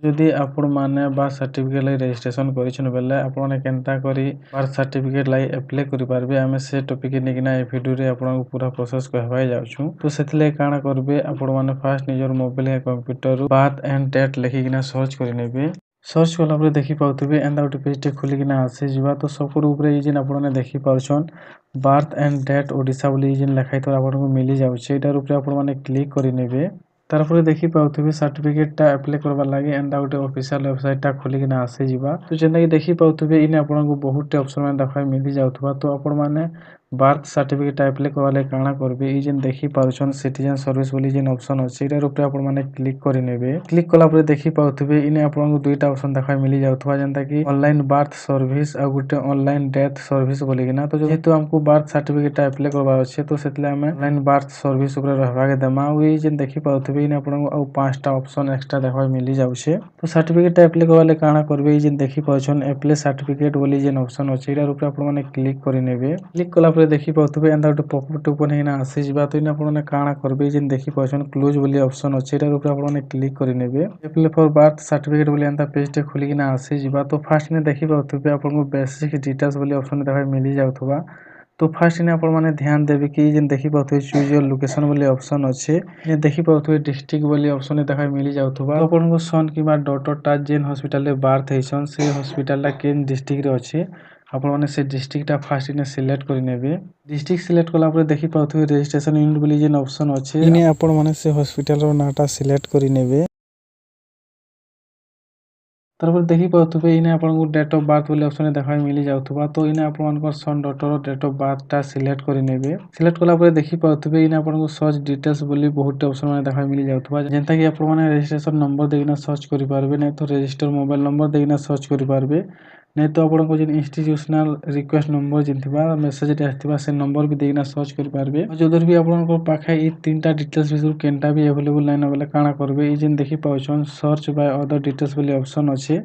ଯଦି ଆପଣମାନେ birth certificate ଲାଗି ରେଜିଷ୍ଟ୍ରେସନ୍ କରିଛନ୍ ବେଲେ ଆପଣମାନେ କେନ୍ତା କରି ବାର୍ଥ ସାର୍ଟିଫିକେଟ୍ ଲାଗି ଆପ୍ଲାଏ କରିପାରିବେ ଆମେ ସେ ଟପିକ୍ ନେଇକିନା ଏ ଭିଡ଼ିଓରେ ଆପଣଙ୍କୁ ପୁରା ପ୍ରୋସେସ୍ କହିବାକେ ଯାଉଛୁ। ତ ସେଥିଲାଗି କାଣା କରିବେ ଆପଣମାନେ ଫାର୍ଷ୍ଟ ନିଜର ମୋବାଇଲ୍ ୟା କମ୍ପ୍ୟୁଟରରୁ ବାର୍ଥ ଆଣ୍ଡ ଡେଟ୍ ଲେଖିକିନା ସର୍ଚ୍ଚ କରିନେବେ। ସର୍ଚ୍ଚ କଲା ପରେ ଦେଖିପାରୁଥିବେ ଏନ୍ତା ଗୋଟେ ପେଜଟେ ଖୋଲିକିନା ଆସିଯିବା। ତ ସବୁର ଉପରେ ଏଇ ଯେନ୍ ଆପଣମାନେ ଦେଖିପାରୁଛନ୍ ବାର୍ଥ ଆଣ୍ଡ ଡେଟ୍ ଓଡ଼ିଶା ବୋଲି ଯେନ୍ ଲେଖା ହେଇଥିବାର ଆପଣଙ୍କୁ ମିଳିଯାଉଛି ଏଇଟାର ଉପରେ ଆପଣମାନେ କ୍ଲିକ୍ କରିନେବେ। ତାରପରେ ଦେଖିପାରୁଥିବେ ସାର୍ଟିଫିକେଟଟା ଆପ୍ଲାଏ କରବାର୍ ଲାଗି ଏନ୍ତା ଗୋଟେ ଅଫିସିଆଲ୍ ୱେବସାଇଟଟା ଖୋଲିକିନା ଆସିଯିବା। ତ ଯେନ୍ତାକି ଦେଖିପାରୁଥିବେ ଇନେ ଆପଣଙ୍କୁ ବହୁତଟେ ଅପସନ୍ ମାନେ ଦେଖବାକେ ମିଲି ଯାଉଥିବା। ତ ଆପଣମାନେ ବାର୍ଥ ସାର୍ଟିଫିକେଟଟା ଆପ୍ଲାଏ କରବାର୍ ଲାଗି କାଣା କରିବେ ଏଇ ଯେନ୍ ଦେଖିପାରୁଛନ୍ ସିଟିଜେନ୍ ସର୍ଭିସ୍ ବୋଲି ଯେନ୍ ଅପସନ୍ ଅଛି ଏଇଟାର ଉପରେ ଆପଣମାନେ କ୍ଲିକ୍ କରିନେବେ। କ୍ଲିକ୍ କଲା ପରେ ଦେଖିପାରୁଥିବେ ଇନେ ଆପଣଙ୍କୁ ଦୁଇଟା ଅପସନ୍ ଦେଖବାକେ ମିଲି ଯାଉଥିବା ଯେନ୍ତାକି ଅନଲାଇନ୍ ବାର୍ଥ ସର୍ଭିସ୍ ଆଉ ଗୋଟେ ଅନଲାଇନ୍ ଡେଥ୍ ସର୍ଭିସ୍ ବୋଲିକିନା। ତ ଯେହେତୁ ଆମକୁ ବାର୍ଥ ସାର୍ଟିଫିକେଟଟା ଆପ୍ଲାଏ କରବାର ଅଛି ତ ସେଥିଲାଗି ଆମେ ଅନଲାଇନ୍ ବାର୍ଥ ସର୍ଭିସ୍ ଉପରେ ରହିବାକେ ଦେମା। ଆଉ ଏଇ ଯେନ୍ ଦେଖିପାରୁଥିବେ ଇନେ ଆପଣଙ୍କୁ ଆଉ 5ଟା ଅପସନ୍ ଏକ୍ସଟ୍ରା ଦେଖବାକେ ମିଲି ଯାଉଛେ। ତ ସାର୍ଟିଫିକେଟଟା ଆପ୍ଲାଏ କରବାର୍ ଲାଗି କାଣା କରିବେ ଏଇ ଯେନ୍ ଦେଖିପାରୁଛନ୍ ଆପ୍ଲାଏ ସାର୍ଟିଫିକେଟ୍ ବୋଲି ଯେନ୍ ଅପସନ୍ ଅଛି ଏଇଟାର ଉପରେ ଆପଣମାନେ କ୍ଲିକ୍ କରିନେବେ। କ୍ଲିକ୍ କଲା ପରେ ଦେଖିପାରୁଥିବେ ଏନ୍ତା ଗୋଟେ ପପ୍ ଓପନ୍ ହେଇକିନା ଆସିଯିବା। ତ ଇନେ ଆପଣମାନେ କାଣା କରିବେ ଯେନ୍ ଦେଖିପାରୁଛନ୍ କ୍ଲୋଜ୍ ବୋଲି ଅପସନ୍ ଅଛି ଏଇଟାର ଉପରେ ଆପଣମାନେ କ୍ଲିକ୍ କରିନେବେ। ଆପ୍ଲାଏ ଫର୍ ବାର୍ଥ ସାର୍ଟିଫିକେଟ୍ ବୋଲି ଏନ୍ତା ପେଜଟେ ଖୋଲିକିନା ଆସିଯିବା। ତ ଫାର୍ଷ୍ଟ ଇନେ ଦେଖିପାରୁଥିବେ ଆପଣଙ୍କୁ ବେସିକ୍ ଡିଟେଲ୍ସ ବୋଲି ଅପସନ୍ ଦେଖବାକେ ମିଲି ଯାଉଥିବା। ତ ଫାର୍ଷ୍ଟ ଇନେ ଆପଣମାନେ ଧ୍ୟାନ ଦେବେ କି ଯେନ୍ ଦେଖିପାରୁଥିବେ ଚୁଜ୍ ୟୋର ଲୋକେସନ୍ ବୋଲି ଅପସନ୍ ଅଛି। ଇନେ ଦେଖିପାରୁଥିବେ ଡିଷ୍ଟ୍ରିକ୍ଟ ବୋଲି ଅପସନ୍ ଦେଖବାକେ ମିଲି ଯାଉଥିବା। ତ ଆପଣଙ୍କ ସନ୍ କିମ୍ବା ଡଟରଟା ଯେନ୍ ହସ୍ପିଟାଲରେ ବାର୍ଥ ହେଇଛନ୍ ସେ ହସ୍ପିଟାଲଟା କେନ୍ ଡିଷ୍ଟ୍ରିକ୍ଟରେ ଅଛି ଆପଣମାନେ ସେ ଡିଷ୍ଟ୍ରିକ୍ଟଟା ଫାର୍ଷ୍ଟ ଇନେ ସିଲେକ୍ଟ କରିନେବେ। ଡିଷ୍ଟ୍ରିକ୍ଟ ସିଲେକ୍ଟ କଲା ପରେ ଦେଖିପାରୁଥିବେ ରେଜିଷ୍ଟ୍ରେସନ୍ ୟୁନିଟ୍ ବୋଲି ଯେନ୍ ଅପସନ୍ ଅଛି ଇନେ ଆପଣମାନେ ସେ ହସ୍ପିଟାଲର ନାଁଟା ସିଲେକ୍ଟ କରିନେବେ। ତାରପରେ ଦେଖିପାରୁଥିବେ ଇନେ ଆପଣଙ୍କୁ ଡେଟ୍ ଅଫ୍ ବାର୍ଥ ବୋଲି ଅପସନ୍ ଦେଖବାକେ ମିଲି ଯାଉଥିବା। ତ ଇନେ ଆପଣମାନଙ୍କର ସନ୍ ଡଟରର ଡେଟ୍ ଅଫ୍ ବାର୍ଥଟା ସିଲେକ୍ଟ କରିନେବେ। ସିଲେକ୍ଟ କଲା ପରେ ଦେଖିପାରୁଥିବେ ଇନେ ଆପଣଙ୍କୁ ସର୍ଚ୍ଚ ଡିଟେଲ୍ସ ବୋଲି ବହୁତଟେ ଅପସନ୍ ମାନେ ଦେଖବାକେ ମିଲି ଯାଉଥିବା। ଯେନ୍ତାକି ଆପଣମାନେ ରେଜିଷ୍ଟ୍ରେସନ୍ ନମ୍ବର ଦେଇକିନା ସର୍ଚ୍ଚ କରିପାରିବେ ନାଇଁ ତ ରେଜିଷ୍ଟର ମୋବାଇଲ୍ ନମ୍ବର ଦେଇକିନା ସର୍ଚ୍ଚ କରିପାରିବେ। ନାଇଁ ତ ଆପଣଙ୍କ ଯେନ୍ ଇନଷ୍ଟିଟ୍ୟୁସନାଲ ରିକ୍ୱେଷ୍ଟ ନମ୍ବର ଯେନ୍ ଥିବା ମେସେଜଟେ ଆସିଥିବା ସେ ନମ୍ବର ବି ଦେଇକିନା ସର୍ଚ୍ଚ କରିପାରିବେ। ଆଉ ଯଦିର ବି ଆପଣଙ୍କ ପାଖେ ଏଇ 3ଟା ଡିଟେଲ୍ସ ଭିତରୁ କେନ୍ଟା ବି ଆଭେଲେବୁଲ୍ ନାଇଁ ନ ବେଲେ କାଣା କରିବେ ଏଇ ଯେନ୍ ଦେଖିପାରୁଛନ୍ ସର୍ଚ୍ଚ ବାଇ ଅଦର ଡିଟେଲ୍ସ ବୋଲି ଅପସନ୍ ଅଛି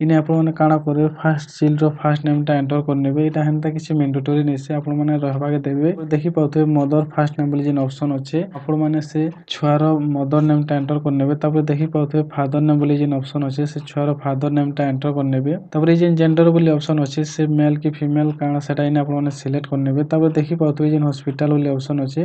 ଇନେ ଆପଣମାନେ କାଣା କରିବେ ଫାର୍ଷ୍ଟ ଚିଲ୍ଡର ଫାର୍ଷ୍ଟ ନେମ୍ଟା ଏଣ୍ଟର କରିନେବେ। ଏଇଟା ହେନ୍ତା କିଛି ମେଣ୍ଡାଟୋରୀ ନାଇଁସେ ଆପଣମାନେ ରହିବାକେ ଦେବେ। ଦେଖିପାରୁଥିବେ ମଦର ଫାର୍ଷ୍ଟ ନେମ୍ ବୋଲି ଯେନ୍ ଅପସନ୍ ଅଛି ଆପଣମାନେ ସେ ଛୁଆର ମଦର ନେମ୍ଟା ଏଣ୍ଟର କରିନେବେ। ତାପରେ ଦେଖିପାରୁଥିବେ ଫାଦର ନେମ୍ ବୋଲି ଯେନ୍ ଅପସନ୍ ଅଛି ସେ ଛୁଆର ଫାଦର ନେମ୍ଟା ଏଣ୍ଟର କରିନେବେ। ତାପରେ ଏଇ ଯେନ୍ ଜେଣ୍ଡର ବୋଲି ଅପସନ୍ ଅଛି ସେ ମେଲ୍ କି ଫିମେଲ୍ କାଣା ସେଟା ଇନେ ଆପଣମାନେ ସିଲେକ୍ଟ କରିନେବେ। ତାପରେ ଦେଖିପାରୁଥିବେ ଯେନ୍ ହସ୍ପିଟାଲ ବୋଲି ଅପସନ୍ ଅଛି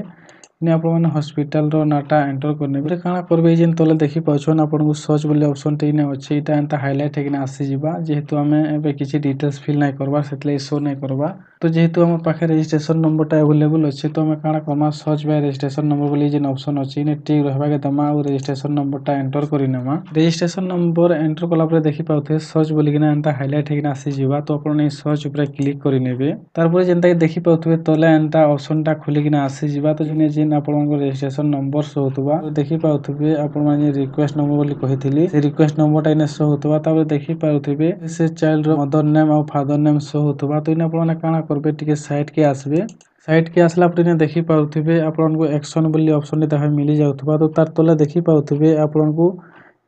ଇନେ ଆପଣମାନେ ହସ୍ପିଟାଲର ନାଁଟା ଏଣ୍ଟର କରିନେବେ। ଏଇଟା କାଣା କରିବେ ଏଇ ଯେନ୍ ତଲେ ଦେଖିପାରୁଛନ୍ ଆପଣଙ୍କୁ ସର୍ଚ୍ଚ ବୋଲି ଅପସନ୍ଟେ ଇନେ ଅଛି ଏଇଟା ଏନ୍ତା ହାଇଲାଇଟ୍ ହେଇକିନା ଆସିଯିବା। ଯେହେତୁ ଆମେ ଏବେ କିଛି ଡିଟେଲ୍ସ ଫିଲ୍ ନାଇଁ କରବାର୍ ସେଥିଲାଗି ଶୋ ନାଇଁ କରବା। ତ ଯେହେତୁ ଆମ ପାଖେ ରେଜିଷ୍ଟ୍ରେସନ୍ ନମ୍ବରଟା ଆଭେଲେବୁଲ୍ ଅଛି ତ ଆମେ କାଣା କରମା ସର୍ଚ୍ଚ ବାଇ ରେଜିଷ୍ଟ୍ରେସନ୍ ନମ୍ବର ବୋଲି ଯେନ୍ ଅପସନ୍ ଅଛି ଇନେ ଟିକ୍ ରହିବାକେ ଦେମା ଆଉ ରେଜିଷ୍ଟ୍ରେସନ୍ ନମ୍ବରଟା ଏଣ୍ଟର କରିନେମା। ରେଜିଷ୍ଟ୍ରେସନ୍ ନମ୍ବର ଏଣ୍ଟର କଲା ପରେ ଦେଖିପାରୁଥିବେ ସର୍ଚ୍ଚ ବୋଲିକିନା ଏନ୍ତା ହାଇଲାଇଟ୍ ହେଇକିନା ଆସିଯିବା। ତ ଆପଣ ଏଇ ସର୍ଚ୍ଚ ଉପରେ କ୍ଲିକ୍ କରିନେବେ। ତାରପରେ ଯେନ୍ତାକି ଦେଖିପାରୁଥିବେ ତଲେ ଏନ୍ତା ଅପସନ୍ଟା ଖୋଲିକିନା ଆସିଯିବା। ତ ଯେନ୍ ଆପଣଙ୍କ ରେଜିଷ୍ଟ୍ରେସନ୍ ନମ୍ବର ଶୋ ହଉଥିବା ଦେଖିପାରୁଥିବେ ଆପଣମାନେ ଯେନ୍ ରିକ୍ୱେଷ୍ଟ ନମ୍ବର ବୋଲି କହିଥିଲି ସେ ରିକ୍ୱେଷ୍ଟ ନମ୍ବରଟା ଇନେ ଶୋ ହଉଥିବା। ତାପରେ ଦେଖିପାରୁଥିବେ ସେ ଚାଇଲ୍ଡର ମଦର ନେମ୍ ଆଉ ଫାଦର ନେମ୍ ଶୋ ହଉଥିବା। ତ ଇନେ ଆପଣମାନେ କାଣା କରିବେ ଟିକେ ସାଇଡ୍‌କେ ଆସିବେ। ସାଇଡ୍‌କେ ଆସିଲା ପରେ ଇନେ ଦେଖିପାରୁଥିବେ ଆପଣଙ୍କୁ ଆକ୍ସନ୍ ବୋଲି ଅପସନ୍ଟେ ଦେଖବାକେ ମିଲି ଯାଉଥିବା। ତ ତାର ତଲେ ଦେଖିପାରୁଥିବେ ଆପଣଙ୍କୁ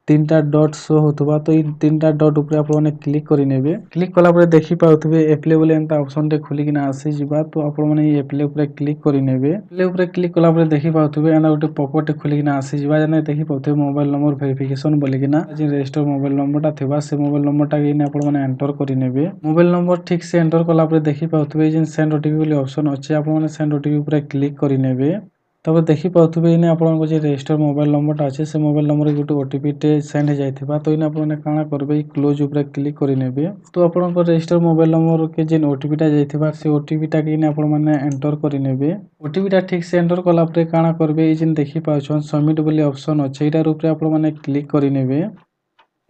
3ଟା ଡଟ୍ ଶୋ ହଉଥିବା। ତ ଏଇ 3ଟା ଡଟ୍ ଉପରେ ଆପଣମାନେ କ୍ଲିକ୍ କରିନେବେ। କ୍ଲିକ୍ କଲା ପରେ ଦେଖିପାରୁଥିବେ ଆପ୍ଲାଏ ବୋଲି ଏନ୍ତା ଅପସନ୍ଟେ ଖୋଲିକିନା ଆସିଯିବା। ତ ଆପଣମାନେ ଏଇ ଆପ୍ଲାଏ ଉପରେ କ୍ଲିକ୍ କରିନେବେ। ଆପ୍ଲାଏ ଉପରେ କ୍ଲିକ୍ କଲା ପରେ ଦେଖିପାରୁଥିବେ ଏନ୍ତା ଗୋଟେ ପପଟେ ଖୋଲିକିନା ଆସିଯିବା। ଯେନ୍ତା ଦେଖିପାରୁଥିବେ ମୋବାଇଲ୍ ନମ୍ବର ଭେରିଫିକେସନ୍ ବୋଲିକିନା ଯେନ୍ ରେଜିଷ୍ଟର ମୋବାଇଲ୍ ନମ୍ବରଟା ଥିବା ସେ ମୋବାଇଲ୍ ନମ୍ବରଟାକେ ଇନେ ଆପଣମାନେ ଏଣ୍ଟର କରିନେବେ। ମୋବାଇଲ୍ ନମ୍ବର ଠିକ୍‌ସେ ଏଣ୍ଟର କଲା ପରେ ଦେଖିପାରୁଥିବେ ଯେନ୍ ସେଣ୍ଡ ଓଟିପି ବୋଲି ଅପସନ୍ ଅଛି ଆପଣମାନେ ସେଣ୍ଡ ଓଟିପି ଉପରେ କ୍ଲିକ୍ କରିନେବେ। ତାପରେ ଦେଖିପାରୁଥିବେ ଇନେ ଆପଣଙ୍କ ଯେ ରେଜିଷ୍ଟର ମୋବାଇଲ୍ ନମ୍ବରଟା ଅଛି ସେ ମୋବାଇଲ୍ ନମ୍ବରରେ ଗୋଟେ ଓଟିପିଟେ ସେଣ୍ଡ ହେଇଯାଇଥିବା। ତ ଇନେ ଆପଣମାନେ କାଣା କରିବେ ଏଇ କ୍ଲୋଜ୍ ଉପରେ କ୍ଲିକ୍ କରିନେବେ। ତ ଆପଣଙ୍କ ରେଜିଷ୍ଟର ମୋବାଇଲ୍ ନମ୍ବରକେ ଯେନ୍ ଓଟିପିଟା ଯାଇଥିବା ସେ ଓଟିପିଟାକେ ଇନେ ଆପଣମାନେ ଏଣ୍ଟର କରିନେବେ। ଓଟିପିଟା ଠିକ୍‌ସେ ଏଣ୍ଟର କଲା ପରେ କାଣା କରିବେ ଏଇ ଯେନ୍ ଦେଖିପାରୁଛନ୍ ସବମିଟ୍ ବୋଲି ଅପସନ୍ ଅଛି ଏଇଟାର ଉପରେ ଆପଣମାନେ କ୍ଲିକ୍ କରିନେବେ।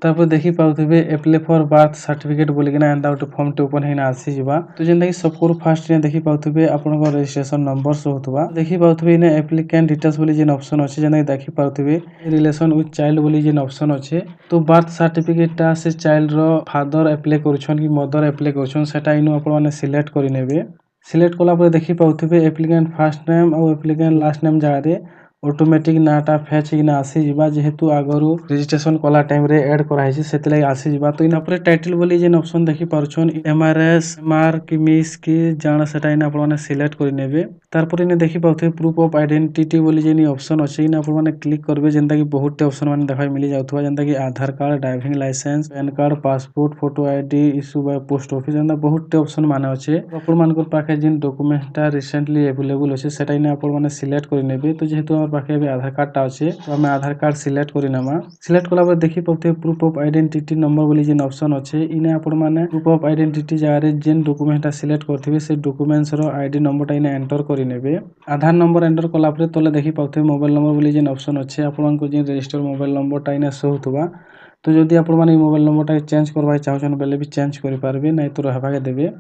ତାପରେ ଦେଖିପାରୁଥିବେ ଆପ୍ଲାଏ ଫର୍ ବାର୍ଥ ସାର୍ଟିଫିକେଟ୍ ବୋଲିକିନା ଏନ୍ତା ଗୋଟେ ଫର୍ମଟେ ଓପନ୍ ହେଇକିନା ଆସିଯିବା। ତ ଯେନ୍ତାକି ସବୁଠୁ ଫାର୍ଷ୍ଟ ଇନେ ଦେଖିପାରୁଥିବେ ଆପଣଙ୍କ ରେଜିଷ୍ଟ୍ରେସନ୍ ନମ୍ବର ଶୋ ହଉଥିବା। ଦେଖିପାରୁଥିବେ ଇନେ ଆପ୍ଲିକାଣ୍ଟ ଡିଟେଲ୍ସ ବୋଲି ଯେନ୍ ଅପସନ୍ ଅଛି ଯେନ୍ତାକି ଦେଖିପାରୁଥିବେ ରିଲେସନ୍ ୱିଥ୍ ଚାଇଲ୍ଡ ବୋଲି ଯେନ୍ ଅପସନ୍ ଅଛି। ତ ବାର୍ଥ ସାର୍ଟିଫିକେଟଟା ସେ ଚାଇଲ୍ଡର ଫାଦର ଆପ୍ଲାଏ କରୁଛନ୍ କି ମଦର ଆପ୍ଲାଏ କରୁଛନ୍ ସେଟା ଇନୁ ଆପଣମାନେ ସିଲେକ୍ଟ କରିନେବେ। ସିଲେକ୍ଟ କଲା ପରେ ଦେଖିପାରୁଥିବେ ଆପ୍ଲିକାଣ୍ଟ ଫାର୍ଷ୍ଟ ନେମ୍ ଆଉ ଆପ୍ଲିକାଣ୍ଟ ଲାଷ୍ଟ ନେମ୍ ଜାଗାରେ ऑटोमेटिक नाटा फैच किना आसी जिबा जेहेतु आगरू रजिस्ट्रेशन कला टाइम रे ऐड करा हिची सेतले आसी जिबा तो इना पर टाइटल बोली जेन ऑप्शन देखि पारुछन एमआरएस एमआर की मिस की जाना सेटा इना आपण माने सिलेक्ट करि नेबे तार पर इने देखि पाउथे प्रूफ ऑफ आइडेंटिटी बोली जेनी ऑप्शन अछि इना आपण माने क्लिक करबे जेंता कि बहुत ऑप्शन माने देखाय मिली जाउथबा जेंता कि Aadhaar card driving licence PAN card passport photo ID issue by post office जेंता बहुत ऑप्शन माने अछि आपण मानकर पाखे जेन डॉक्यूमेंटटा रिसेंटली अवेलेबल अछि सेटा इने आपण माने सिलेक्ट करि नेबे तो जेहेतु हमर पाखे भी आधार कार्ड टा अछि तो हमें आधार कार्ड सिलेक्ट करि नेमा सिलेक्ट कला पर देखि पाउथे प्रूफ ऑफ आइडेंटिटी नंबर बोली जेन ऑप्शन अछि इने आपण माने प्रूफ ऑफ आइडेंटिटी जारे जेन डॉक्यूमेंटटा सिलेक्ट करथिबे से डॉक्यूमेंट्स रो आईडी नंबरटा इने एंटर करि नेबे आधार नंबर एंटर कला पर तले देखि पाउथे मोबाइल नंबर बोली जेन ऑप्शन अछि आपण को जेन रजिस्टर मोबाइल नंबरटा इने शो होतबा तो जदि आपण माने मोबाइल नंबरटा चेंज करबा चाहछन बेले भी चेंज करि पारबे नै तो रहबा के देबे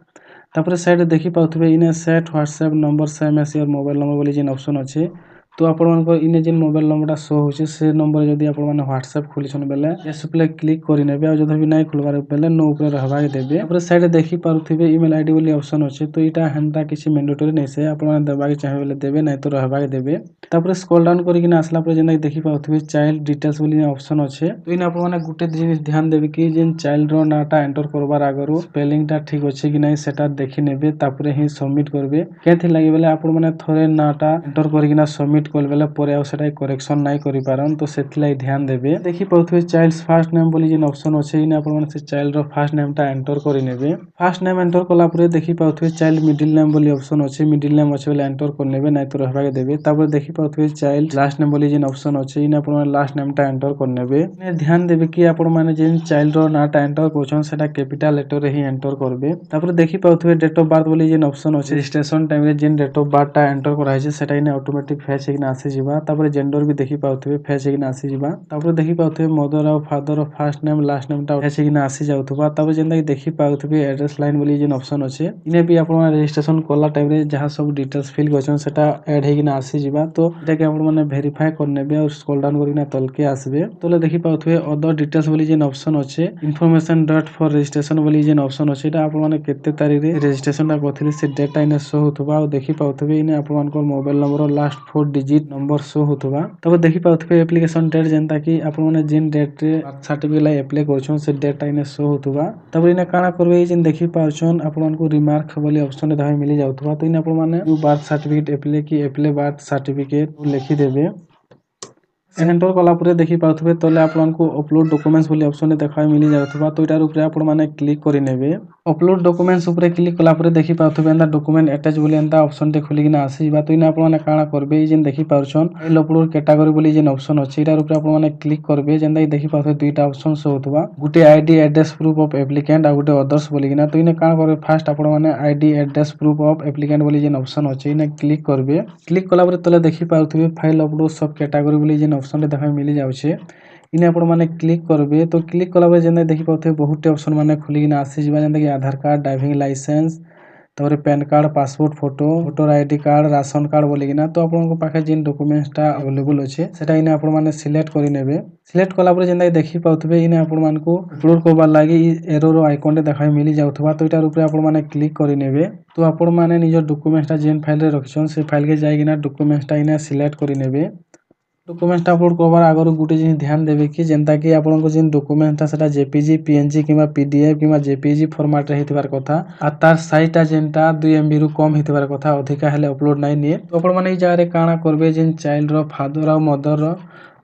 तापर साइड देखि पाउथबे इने set WhatsApp number same as your mobile number बोली जेन ऑप्शन अछि तो आपण मानकर इने जेन मोबाइल नंबरटा शो होछि से नंबर जदि आपण माने व्हाट्सएप खोलिछन बेले एस प्ले क्लिक करि नेबे आ जदि भी नै खुलबार बेले नो ऊपर रहबा के देबे तापर साइड देखि पारुथिबे ईमेल आईडी बोली ऑप्शन अछि तो इटा हेंता किछि मैंडेटरी नै से आपण माने देबा के चाहे बेले देबे नै तो रहबा के देबे तापर स्क्रॉल डाउन करि किना आसला पर जेना देखि पाउथिबे चाइल्ड डिटेल्स बोली ऑप्शन अछि तो इने आपण माने गुटे जिनिस ध्यान देबे कि जेन चाइल्ड रो नाटा एंटर करबार आगरो स्पेलिंग टा ठीक अछि कि नै सेटा देखि नेबे तापर ही सबमिट करबे केथि लागि बेले आपण माने थोरे नाटा एंटर करि किना सबमिट कल बेले परे आ सेटा करेक्शन नै करि पारन तो सेथि लागि ध्यान देबे देखि पाउथिबे चाइल्ड्स फर्स्ट नेम बोली जेन ऑप्शन अछि इने आपण माने से चाइल्ड रो फर्स्ट नेम टा एंटर करि नेबे फर्स्ट नेम एंटर कला परे देखि पाउथिबे चाइल्ड मिडिल नेम बोली ऑप्शन अछि मिडिल नेम अछि बेले एंटर कर नेबे नै तो रहबा के देबे तापर देखि पाउथिबे चाइल्ड लास्ट नेम बोली जेन ऑप्शन अछि इने आपण माने लास्ट नेम टा एंटर कर नेबे इने ध्यान देबे कि आपण माने जेन चाइल्ड रो नाटा एंटर करछन सेटा कैपिटल लेटर रे ही एंटर करबे तापर देखि पाउथिबे डेट ऑफ बर्थ बोली जेन ऑप्शन अछि रजिस्ट्रेशन टाइम रे जेन डेट ऑफ बर्थ टा एंटर करा हिचे सेटा इने ऑटोमेटिक फैच हेकिना आसी जिबा तापर जेंडर भी देखि पाउथिबे फैच हेकिना आसी जिबा तापर देखि पाउथिबे मदर और फादर और फर्स्ट नेम लास्ट नेम टा फैच हेकिना आसी जाउथबा तापर जेंदा कि देखि पाउथिबे एड्रेस लाइन बोली जेन ऑप्शन अछि इने भी आपण माने रजिस्ट्रेशन कोला टाइम रे जहां सब डिटेल्स फिल करछन सेटा ऐड हेकिना आसी जिबा तो एटा के आपण माने वेरीफाई कर नेबे और स्क्रॉल डाउन करिना तलके आसबे तले देखि पाउथिबे अदर डिटेल्स बोली जेन ऑप्शन अछि इन्फॉर्मेशन डॉट फॉर रजिस्ट्रेशन बोली जेन ऑप्शन अछि एटा आपण माने केते तारिख रे रजिस्ट्रेशन टा करथिले से डेटा इने शो होतबा और देखि पाउथिबे इने आपण मानकर मोबाइल नंबर और लास्ट 4 डिजिट नंबर शो होतबा तब देखि पाउथिबे एप्लीकेशन डेट जेंता कि आपण माने जेन डेट रे बर्थ सर्टिफिकेट लाई अप्लाई करछन से डेटा इने शो होतबा तब इने काना करबे जेन देखि पाउछन आपण मानको रिमार्क बोली ऑप्शन देखाय मिली जाउथबा तो इने आपण माने बर्थ सर्टिफिकेट अप्लाई की अप्लाई बर्थ सर्टिफिकेट लिखि देबे एंटर कला परे देखि पाउथबे तले आपनको अपलोड डॉक्यूमेंट्स बोली ऑप्शन देखाय मिली जाउथबा तो इटार ऊपर आपण माने क्लिक करि नेबे अपलोड डॉक्यूमेंट्स ऊपर क्लिक कला परे देखि पाउथबे एंदा डॉक्यूमेंट अटैच बोली एंदा ऑप्शन ते खुली किना आसीबा तो इने आपण माने काना करबे जेन देखि पाउछन फाइल अपलोड कैटेगरी बोली जेन ऑप्शन अछि इटार ऊपर आपण माने क्लिक करबे जेंदा कि देखि पाउथबे दुईटा ऑप्शन शो होतबा गुटे ID address proof of applicant आ गुटे अदर्स बोली किना तो इने काना करबे फर्स्ट आपण माने ID address proof of applicant बोली जेन ऑप्शन अछि इने क्लिक करबे क्लिक कला परे तले देखि पाउथबे फाइल अपलोड सब कैटेगरी बोली जेन ऑप्शन देखाय मिली जाउछे इने आपण माने क्लिक करबे तो क्लिक कला परे जेने देखि पाउथबे बहुत ऑप्शन माने खुली किना आसी जिबा जेंदा कि आधार कार्ड ड्राइविंग लाइसेंस तोरे pan card passport photo voter ID card ration card बोली किना तो आपनको पाखे जेन डॉक्यूमेंट्स टा अवेलेबल अछि सेटा इने आपण माने सिलेक्ट करि नेबे सिलेक्ट कला परे जेंदा देखि पाउथबे इने आपण मानको अपलोड करबा लागि एरो रो आइकन देखाय मिली जाउथबा तो इटार ऊपर आपण माने क्लिक करि नेबे तो आपण माने निजो डॉक्यूमेंट्स टा जेन फाइल रे रखछन से फाइल के जाय किना डॉक्यूमेंट्स टा इने सिलेक्ट करि नेबे डॉक्यूमेंट्स अपलोड करबार आगर गुटे जिन ध्यान देबे कि जेंता कि आपनको जिन डॉक्यूमेंट्स सेटा जेपीजी पीएनजी किबा पीडीएफ किबा जेपीजी फॉर्मेट रे हितबार कथा आ तार साइज टा जेंटा 2 एमबी रु कम हितबार कथा अधिका हेले अपलोड नै निए तो आपण माने ई जारे काना करबे जिन चाइल्ड रो फादर और मदर रो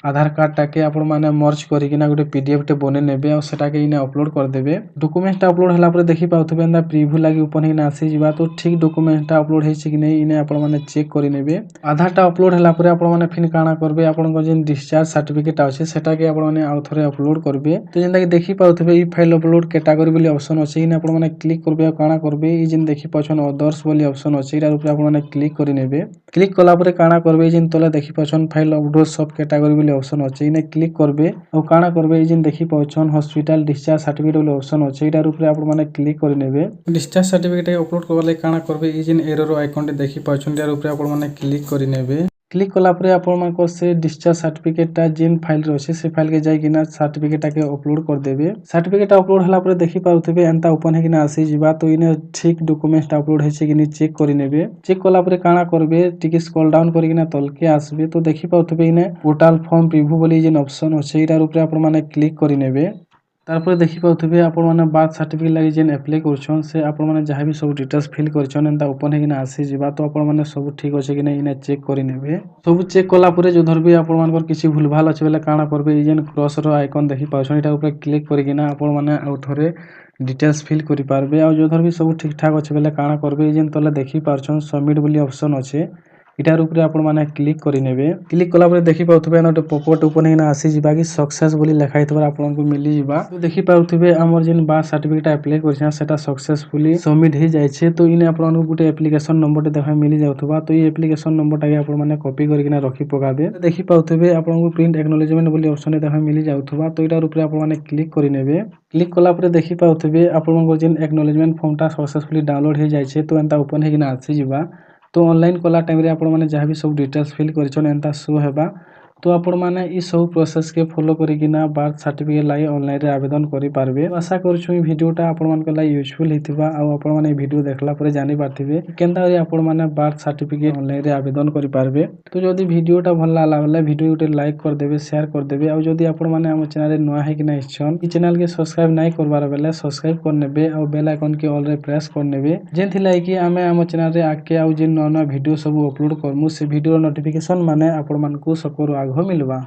आधार कार्ड टाके आपण माने मर्ज करि किना गुटे पीडीएफ टे बने नेबे और सेटा के इने अपलोड कर देबे डॉक्यूमेंट्स टा अपलोड हला पर देखि पाउथबे एंदा प्रीव्यू लागि ओपन हिना आसी जिबा तो ठीक डॉक्यूमेंट्स टा अपलोड हेछि कि नै इने आपण माने चेक करि नेबे आधार टा अपलोड हला पर आपण माने फिन काना करबे आपण जेन डिस्चार्ज सर्टिफिकेट अछि सेटा के आपण माने आउ थरे अपलोड करबे तो जेंदा कि देखि पाउथबे ई फाइल अपलोड कैटेगरी बोली ऑप्शन अछि इने आपण माने क्लिक करबे आ काना करबे ई जेन देखि पाछन अदर्स बोली ऑप्शन अछि इरा ऊपर आपण माने क्लिक करि नेबे क्लिक कला पर काना करबे जेन तले देखि पाछन फाइल अपलोड सब कैटेगरी ऑप्शन अछि इने क्लिक करबे और काना करबे जेन देखि पाछन हॉस्पिटल डिस्चार्ज सर्टिफिकेट वाला ऑप्शन अछि इटार ऊपर आपण माने क्लिक करि नेबे डिस्चार्ज सर्टिफिकेट अपलोड करबा ले काना करबे ई जेन एरर आइकन देखि पाछन इटार ऊपर आपण माने क्लिक करि नेबे क्लिक कला परे आपण मानकर से डिस्चार्ज सर्टिफिकेटटा जेन फाइल रे अछि से फाइल के जाइकिना सर्टिफिकेटटा के अपलोड कर देबे। सर्टिफिकेट अपलोड हला परे देखि पारुथिबे एंता ओपन हेकिना आसी जिबा तो इने ठीक डॉक्यूमेंट्स अपलोड हेछि कि नि चेक करि नेबे। चेक कला परे काना करबे टिके स्क्रॉल डाउन करिकिना तलके आसबे तो देखि पारुथिबे इने पोर्टल फॉर्म प्रिव्यू बोली जेन ऑप्शन अछि इटार ऊपर आपण माने क्लिक करि नेबे। तारपर देखि पाउथिबे आपण माने बर्थ सर्टिफिकेट लागि जेन अप्लाई करछन से आपण माने जहाँ भी सब डिटेल्स फिल करछन एंता ओपन हेकिना आसी जिबा तो आपण माने सब ठीक अछि कि नै इने चेक करि नेबे। सब चेक कला परे जो धरबे आपण मानकर किछि भूलभाल अछि बेले काना करबे इ जेन क्रॉस रो आइकन देखि पाउछन इटा ऊपर क्लिक करिकिना आपण माने आउ थरे डिटेल्स फिल करि पारबे। आ जो धरबे सब ठीक ठाक अछि बेले काना करबे इ जेन तले देखि पारछन सबमिट बोली ऑप्शन अछि इटार ऊपर आपण माने क्लिक करि नेबे। क्लिक कला परे देखि पाउथिबे एना पॉपअप ओपन हेकिना आसी जिबा कि सक्सेस बोली लेखा हितबा आपण को मिली जिबा। तो देखि पाउथिबे हमर जेन बर्थ सर्टिफिकेट अप्लाई करछन सेटा सक्सेसफुली सबमिट हे जाय छै। तो इने आपण गुटे एप्लीकेशन नंबर टे देखा मिली जाउथबा तो इ एप्लीकेशन नंबर टाके आपण माने कॉपी करिकिना रखि पकाबे। देखि पाउथिबे आपण को प्रिंट एक्नॉलेजमेंट बोली ऑप्शन देखा मिली जाउथबा तो इटार ऊपर आपण माने क्लिक करि नेबे। क्लिक कला परे देखि पाउथिबे आपण जेन एक्नॉलेजमेंट फॉर्म टा सक्सेसफुली डाउनलोड हे जाय छै तो एंता ओपन हेकिना आसी जिबा। तो ऑनलाइन कला टाइम रे आपण माने जहाँ भी सब डिटेल्स फिल करछन एंता शो हेबा। तो आपण माने इ सब प्रोसेस के फॉलो करिकिना बर्थ सर्टिफिकेट लागि ऑनलाइन रे आवेदन करि पारबे। आशा करछु इ वीडियोटा आपण मानक लागि यूजफुल हितबा आ आपण माने वीडियो देखला परे जानि पारथिबे केनता करी आपण माने बर्थ सर्टिफिकेट ऑनलाइन रे आवेदन करि पारबे। तो जदि वीडियोटा भल लागला बेले वीडियो गुटे लाइक कर देबे शेयर कर देबे। आ जदि आपण माने हम चैनल रे नया है कि नै छन इ चैनल के सब्सक्राइब नै करबार बेले सब्सक्राइब कर नेबे आ बेल आइकन के ऑल रे प्रेस कर नेबे जेंथि लागि कि आमे हम चैनल रे आके आ जे नया नया वीडियो सब अपलोड करमु से वीडियो नोटिफिकेशन माने आपण मानकु सकरो आघो मिलबा।